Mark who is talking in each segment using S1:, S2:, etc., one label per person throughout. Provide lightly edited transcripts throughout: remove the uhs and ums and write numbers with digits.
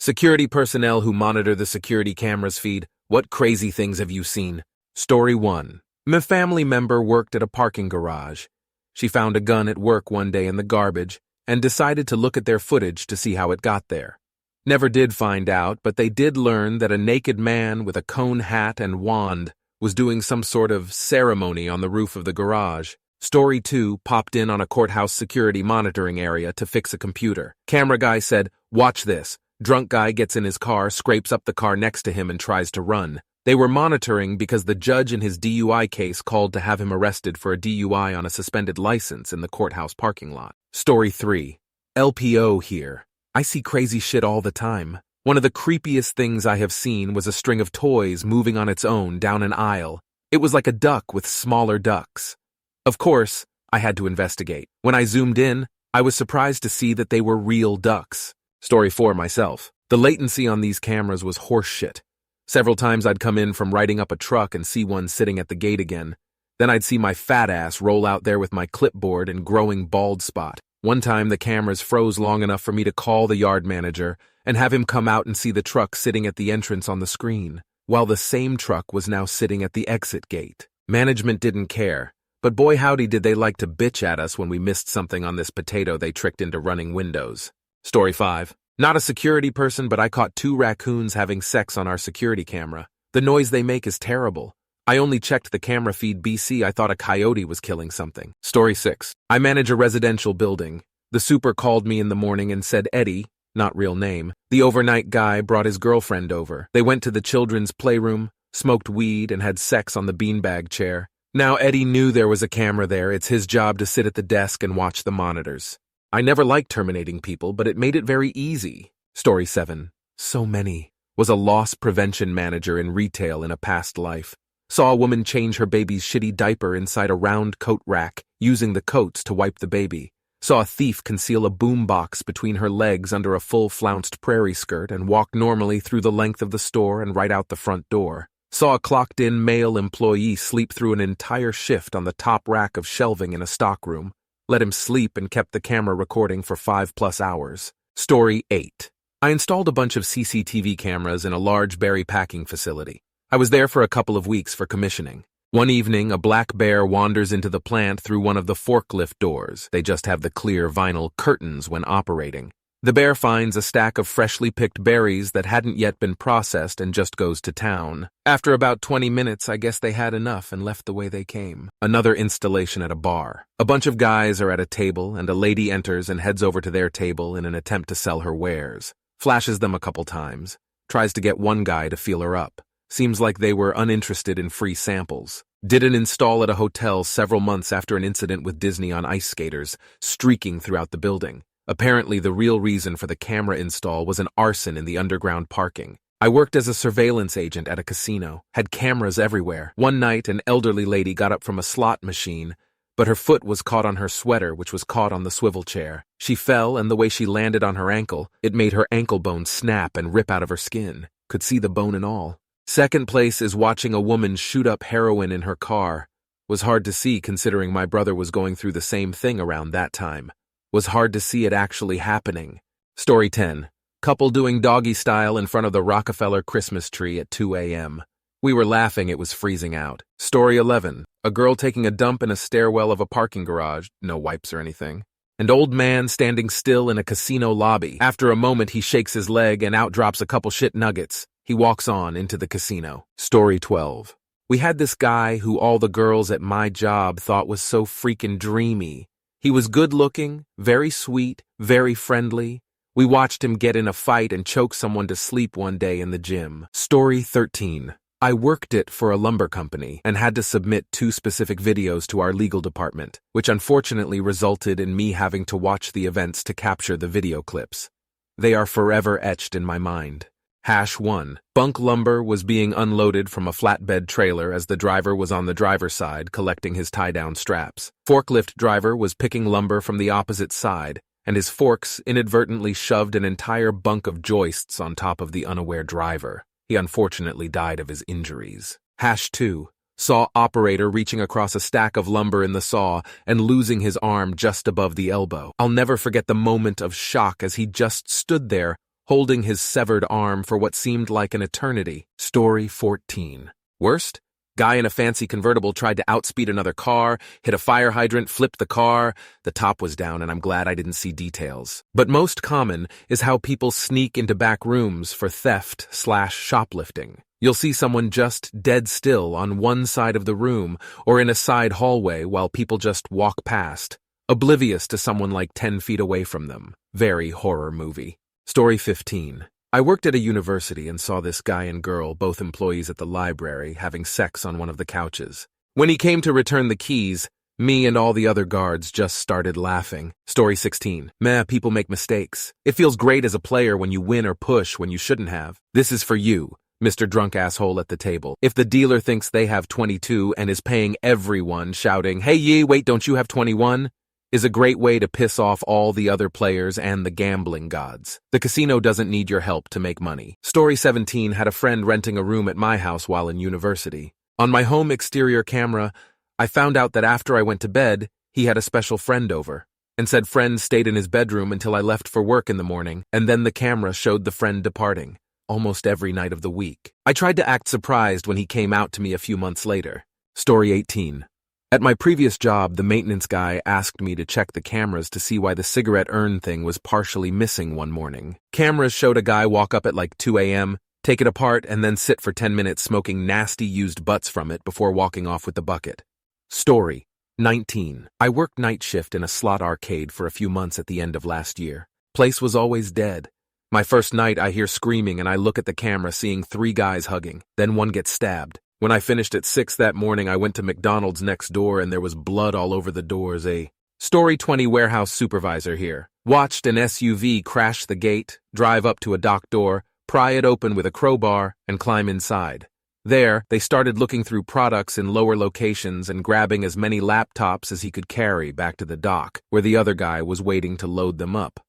S1: Security personnel who monitor the security cameras feed, what crazy things have you seen? Story 1. My family member worked at a parking garage. She found a gun at work one day in the garbage and decided to look at their footage to see how it got there. Never did find out, but they did learn that a naked man with a cone hat and wand was doing some sort of ceremony on the roof of the garage. Story 2 popped in on a courthouse security monitoring area to fix a computer. Camera guy said, "Watch this." Drunk guy gets in his car, scrapes up the car next to him and tries to run. They were monitoring because the judge in his DUI case called to have him arrested for a DUI on a suspended license in the courthouse parking lot. Story 3. LPO here. I see crazy shit all the time. One of the creepiest things I have seen was a string of toys moving on its own down an aisle. It was like a duck with smaller ducks. Of course, I had to investigate. When I zoomed in, I was surprised to see that they were real ducks. Story 4 myself. The latency on these cameras was horseshit. Several times I'd come in from riding up a truck and see one sitting at the gate again. Then I'd see my fat ass roll out there with my clipboard and growing bald spot. One time the cameras froze long enough for me to call the yard manager and have him come out and see the truck sitting at the entrance on the screen, while the same truck was now sitting at the exit gate. Management didn't care, but boy howdy did they like to bitch at us when we missed something on this potato they tricked into running windows. Story 5. Not a security person, but I caught 2 raccoons having sex on our security camera. The noise they make is terrible. I only checked the camera feed BC. I thought a coyote was killing something. Story 6. I manage a residential building. The super called me in the morning and said Eddie, not real name, the overnight guy brought his girlfriend over. They went to the children's playroom, smoked weed, and had sex on the beanbag chair. Now Eddie knew there was a camera there. It's his job to sit at the desk and watch the monitors. I never liked terminating people, but it made it very easy. Story 7. So many. Was a loss prevention manager in retail in a past life. Saw a woman change her baby's shitty diaper inside a round coat rack, using the coats to wipe the baby. Saw a thief conceal a boombox between her legs under a full flounced prairie skirt and walk normally through the length of the store and right out the front door. Saw a clocked-in male employee sleep through an entire shift on the top rack of shelving in a stockroom. Let him sleep and kept the camera recording for 5+ hours. Story 8. I installed a bunch of CCTV cameras in a large berry packing facility. I was there for a couple of weeks for commissioning. One evening, a black bear wanders into the plant through one of the forklift doors. They just have the clear vinyl curtains when operating. The bear finds a stack of freshly picked berries that hadn't yet been processed and just goes to town. After about 20 minutes, I guess they had enough and left the way they came. Another installation at a bar. A bunch of guys are at a table and a lady enters and heads over to their table in an attempt to sell her wares. Flashes them a couple times. Tries to get one guy to feel her up. Seems like they were uninterested in free samples. Did an install at a hotel several months after an incident with Disney on ice skaters, streaking throughout the building. Apparently, the real reason for the camera install was an arson in the underground parking. I worked as a surveillance agent at a casino, had cameras everywhere. One night, an elderly lady got up from a slot machine, but her foot was caught on her sweater, which was caught on the swivel chair. She fell, and the way she landed on her ankle, it made her ankle bone snap and rip out of her skin. Could see the bone and all. Second place is watching a woman shoot up heroin in her car. Was hard to see considering my brother was going through the same thing around that time. Was hard to see it actually happening. Story 10. Couple doing doggy style in front of the Rockefeller Christmas tree at 2 a.m. We were laughing, it was freezing out. Story 11. A girl taking a dump in a stairwell of a parking garage, no wipes or anything. An old man standing still in a casino lobby. After a moment he shakes his leg and out drops a couple shit nuggets. He walks on into the casino. Story 12. We had this guy who all the girls at my job thought was so freaking dreamy. He was good-looking, very sweet, very friendly. We watched him get in a fight and choke someone to sleep one day in the gym. Story 13. I worked it for a lumber company and had to submit 2 specific videos to our legal department, which unfortunately resulted in me having to watch the events to capture the video clips. They are forever etched in my mind. #1. Bunk lumber was being unloaded from a flatbed trailer as the driver was on the driver's side collecting his tie-down straps. Forklift driver was picking lumber from the opposite side, and his forks inadvertently shoved an entire bunk of joists on top of the unaware driver. He unfortunately died of his injuries. #2. Saw operator reaching across a stack of lumber in the saw and losing his arm just above the elbow. I'll never forget the moment of shock as he just stood there, holding his severed arm for what seemed like an eternity. Story 14. Worst? Guy in a fancy convertible tried to outspeed another car, hit a fire hydrant, flipped the car. The top was down, and I'm glad I didn't see details. But most common is how people sneak into back rooms for theft/shoplifting. You'll see someone just dead still on one side of the room or in a side hallway while people just walk past, oblivious to someone like 10 feet away from them. Very horror movie. Story 15. I worked at a university and saw this guy and girl, both employees at the library, having sex on one of the couches. When he came to return the keys, me and all the other guards just started laughing. Story 16. Meh, people make mistakes. It feels great as a player when you win or push when you shouldn't have. This is for you, Mr. Drunk Asshole at the table. If the dealer thinks they have 22 and is paying everyone, shouting, "Hey ye, wait, don't you have 21? Is a great way to piss off all the other players and the gambling gods. The casino doesn't need your help to make money. Story 17 had a friend renting a room at my house while in university. On my home exterior camera, I found out that after I went to bed, he had a special friend over, and said friend stayed in his bedroom until I left for work in the morning, and then the camera showed the friend departing, almost every night of the week. I tried to act surprised when he came out to me a few months later. Story 18. At my previous job, the maintenance guy asked me to check the cameras to see why the cigarette urn thing was partially missing one morning. Cameras showed a guy walk up at like 2 a.m., take it apart, and then sit for 10 minutes smoking nasty used butts from it before walking off with the bucket. Story 19. I worked night shift in a slot arcade for a few months at the end of last year. Place was always dead. My first night, I hear screaming and I look at the camera seeing 3 guys hugging. Then one gets stabbed. When I finished at 6 that morning, I went to McDonald's next door and there was blood all over the doors. A Story 20 warehouse supervisor here. Watched an SUV crash the gate, drive up to a dock door, pry it open with a crowbar, and climb inside. There, they started looking through products in lower locations and grabbing as many laptops as he could carry back to the dock, where the other guy was waiting to load them up.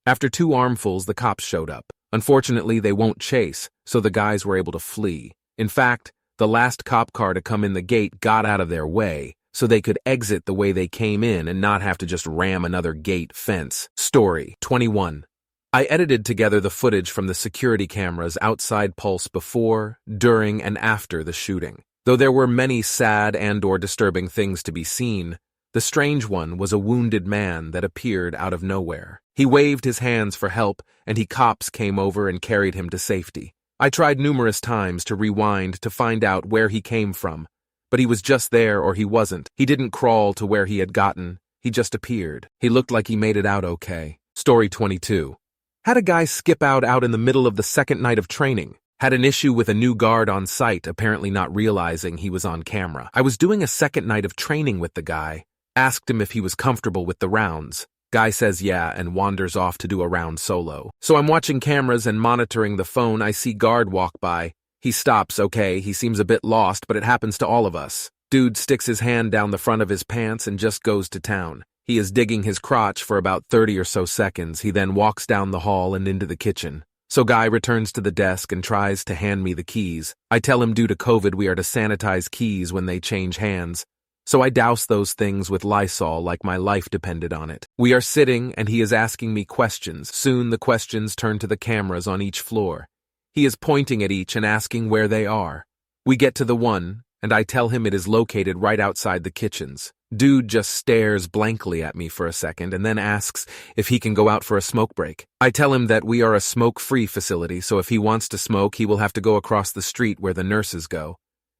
S1: After 2 armfuls, the cops showed up. Unfortunately, they won't chase, so the guys were able to flee. In fact, the last cop car to come in the gate got out of their way, so they could exit the way they came in and not have to just ram another gate fence. Story 21. I edited together the footage from the security cameras outside Pulse before, during, and after the shooting. Though there were many sad and/or disturbing things to be seen, the strange one was a wounded man that appeared out of nowhere. He waved his hands for help, and cops came over and carried him to safety. I tried numerous times to rewind to find out where he came from, but he was just there or he wasn't. He didn't crawl to where he had gotten. He just appeared. He looked like he made it out okay. Story 22. Had a guy skip out in the middle of the second night of training. Had an issue with a new guard on site, apparently not realizing he was on camera. I was doing a second night of training with the guy. Asked him if he was comfortable with the rounds. Guy says yeah and wanders off to do a round solo. So I'm watching cameras and monitoring the phone. I see guard walk by. He stops, okay, he seems a bit lost, but it happens to all of us. Dude sticks his hand down the front of his pants and just goes to town. He is digging his crotch for about 30 or so seconds. He then walks down the hall and into the kitchen. So Guy returns to the desk and tries to hand me the keys. I tell him due to COVID we are to sanitize keys when they change hands. So I douse those things with Lysol like my life depended on it. We are sitting and he is asking me questions. Soon the questions turn to the cameras on each floor. He is pointing at each and asking where they are. We get to the one, and I tell him it is located right outside the kitchens. Dude just stares blankly at me for a second and then asks if he can go out for a smoke break. I tell him that we are a smoke-free facility, so if he wants to smoke, he will have to go across the street where the nurses go.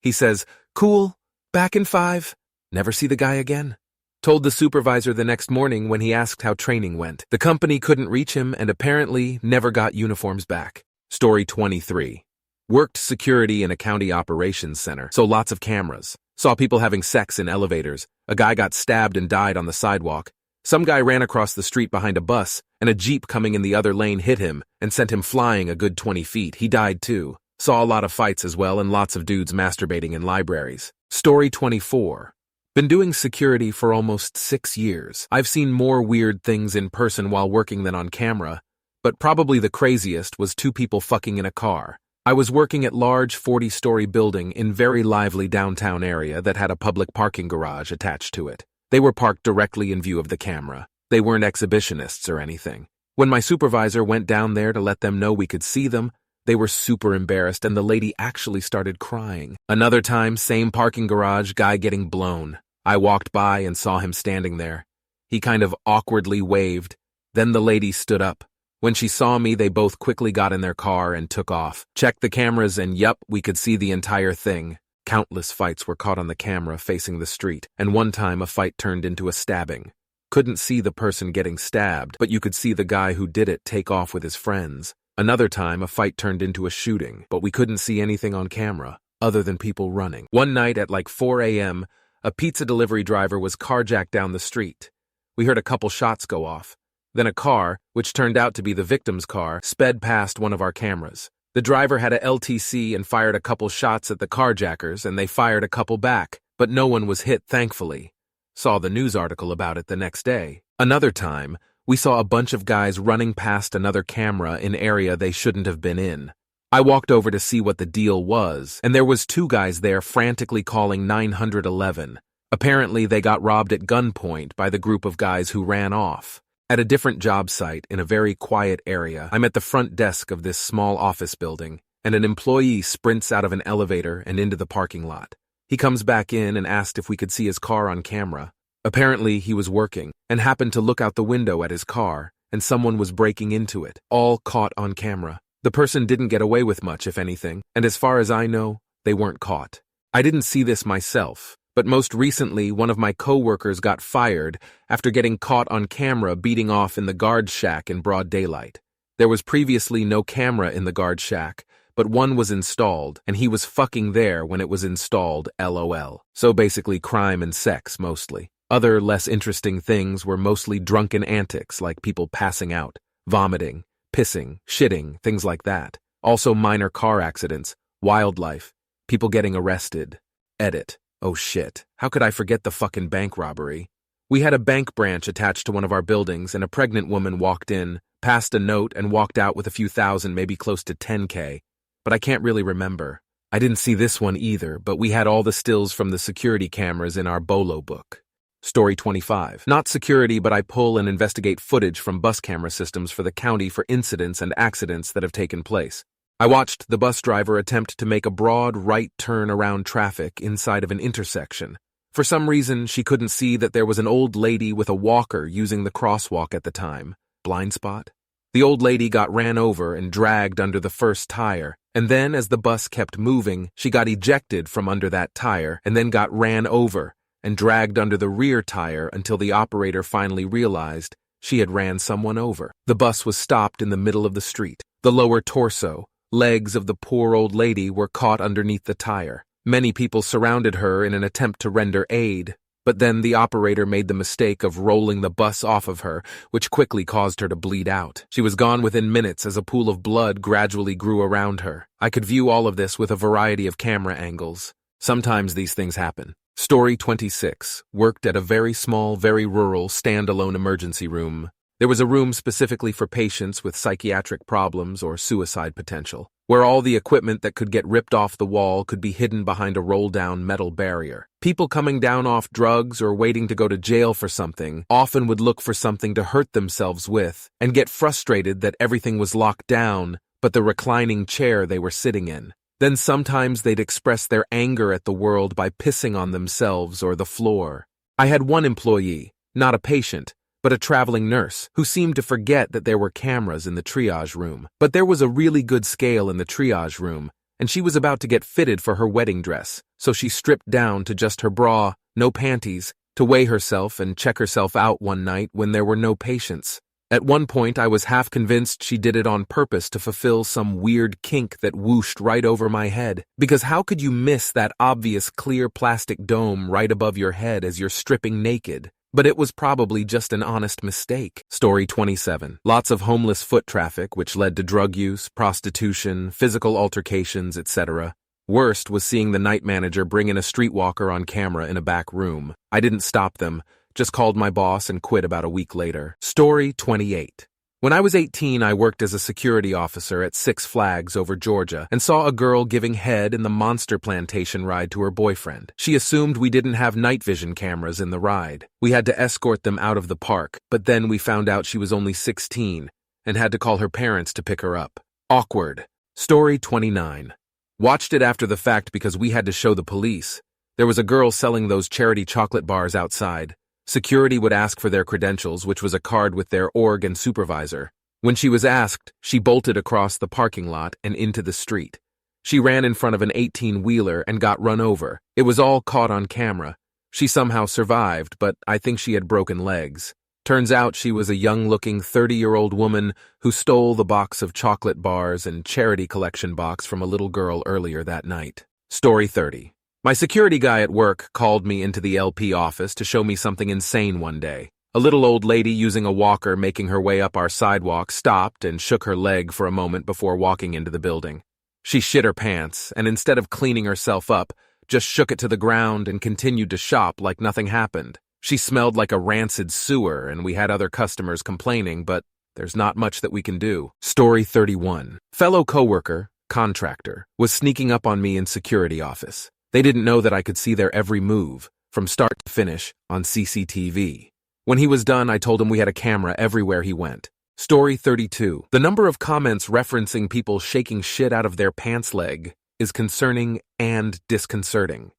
S1: He says, "Cool, back in 5. Never see the guy again." Told the supervisor the next morning when he asked how training went. The company couldn't reach him and apparently never got uniforms back. Story 23. Worked security in a county operations center, so lots of cameras. Saw people having sex in elevators. A guy got stabbed and died on the sidewalk. Some guy ran across the street behind a bus, and a Jeep coming in the other lane hit him and sent him flying a good 20 feet. He died too. Saw a lot of fights as well and lots of dudes masturbating in libraries. Story 24. Been doing security for almost 6 years. I've seen more weird things in person while working than on camera, but probably the craziest was 2 people fucking in a car. I was working at large 40-story building in very lively downtown area that had a public parking garage attached to it. They were parked directly in view of the camera. They weren't exhibitionists or anything. When my supervisor went down there to let them know we could see them, they were super embarrassed and the lady actually started crying. Another time, same parking garage, guy getting blown. I walked by and saw him standing there. He kind of awkwardly waved. Then the lady stood up. When she saw me, they both quickly got in their car and took off. Checked the cameras and yup, we could see the entire thing. Countless fights were caught on the camera facing the street, and one time a fight turned into a stabbing. Couldn't see the person getting stabbed, but you could see the guy who did it take off with his friends. Another time, a fight turned into a shooting, but we couldn't see anything on camera, other than people running. One night at like 4 a.m., a pizza delivery driver was carjacked down the street. We heard a couple shots go off. Then a car, which turned out to be the victim's car, sped past one of our cameras. The driver had a LTC and fired a couple shots at the carjackers, and they fired a couple back, but no one was hit, thankfully. Saw the news article about it the next day. Another time, we saw a bunch of guys running past another camera in area they shouldn't have been in. I walked over to see what the deal was, and there was 2 guys there frantically calling 911. Apparently, they got robbed at gunpoint by the group of guys who ran off. At a different job site in a very quiet area, I'm at the front desk of this small office building, and an employee sprints out of an elevator and into the parking lot. He comes back in and asked if we could see his car on camera. Apparently, he was working and happened to look out the window at his car, and someone was breaking into it, all caught on camera. The person didn't get away with much, if anything, and as far as I know, they weren't caught. I didn't see this myself, but most recently, one of my coworkers got fired after getting caught on camera beating off in the guard shack in broad daylight. There was previously no camera in the guard shack, but one was installed, and he was fucking there when it was installed, LOL. So basically crime and sex, mostly. Other, less interesting things were mostly drunken antics like people passing out, vomiting, pissing, shitting, things like that. Also minor car accidents, wildlife, people getting arrested. Edit. Oh shit, how could I forget the fucking bank robbery? We had a bank branch attached to one of our buildings, and a pregnant woman walked in, passed a note, and walked out with a few thousand, maybe close to 10K. But I can't really remember. I didn't see this one either, but we had all the stills from the security cameras in our Bolo book. Story 25. Not security, but I pull and investigate footage from bus camera systems for the county for incidents and accidents that have taken place. I watched the bus driver attempt to make a broad right turn around traffic inside of an intersection. For some reason, she couldn't see that there was an old lady with a walker using the crosswalk at the time. Blind spot? The old lady got ran over and dragged under the first tire, and then as the bus kept moving, she got ejected from under that tire and then got ran over and dragged under the rear tire until the operator finally realized she had ran someone over. The bus was stopped in the middle of the street. The lower torso, legs of the poor old lady were caught underneath the tire. Many people surrounded her in an attempt to render aid, but then the operator made the mistake of rolling the bus off of her, which quickly caused her to bleed out. She was gone within minutes as a pool of blood gradually grew around her. I could view all of this with a variety of camera angles. Sometimes these things happen. Story 26. Worked at a very small, very rural, standalone emergency room. There was a room specifically for patients with psychiatric problems or suicide potential, where all the equipment that could get ripped off the wall could be hidden behind a roll-down metal barrier. People coming down off drugs or waiting to go to jail for something often would look for something to hurt themselves with and get frustrated that everything was locked down but the reclining chair they were sitting in. Then sometimes they'd express their anger at the world by pissing on themselves or the floor. I had one employee, not a patient, but a traveling nurse, who seemed to forget that there were cameras in the triage room. But there was a really good scale in the triage room, and she was about to get fitted for her wedding dress, so she stripped down to just her bra, no panties, to weigh herself and check herself out one night when there were no patients. At one point, I was half convinced she did it on purpose to fulfill some weird kink that whooshed right over my head. Because how could you miss that obvious clear plastic dome right above your head as you're stripping naked? But it was probably just an honest mistake. Story 27. Lots of homeless foot traffic, which led to drug use, prostitution, physical altercations, etc. Worst was seeing the night manager bring in a streetwalker on camera in a back room. I didn't stop them. Just called my boss and quit about a week later. Story 28. When I was 18, I worked as a security officer at Six Flags over Georgia and saw a girl giving head in the Monster Plantation ride to her boyfriend. She assumed we didn't have night vision cameras in the ride. We had to escort them out of the park, but then we found out she was only 16, and had to call her parents to pick her up. Awkward. Story 29. Watched it after the fact because we had to show the police. There was a girl selling those charity chocolate bars outside. Security would ask for their credentials, which was a card with their org and supervisor. When she was asked, she bolted across the parking lot and into the street. She ran in front of an 18-wheeler and got run over. It was all caught on camera. She somehow survived, but I think she had broken legs. Turns out she was a young-looking 30-year-old woman who stole the box of chocolate bars and charity collection box from a little girl earlier that night. Story 30. My security guy at work called me into the LP office to show me something insane one day. A little old lady using a walker making her way up our sidewalk stopped and shook her leg for a moment before walking into the building. She shit her pants, and instead of cleaning herself up, just shook it to the ground and continued to shop like nothing happened. She smelled like a rancid sewer, and we had other customers complaining, but there's not much that we can do. Story 31. Fellow coworker, contractor, was sneaking up on me in security office. They didn't know that I could see their every move, from start to finish, on CCTV. When he was done, I told him we had a camera everywhere he went. Story 32. The number of comments referencing people shaking shit out of their pants leg is concerning and disconcerting.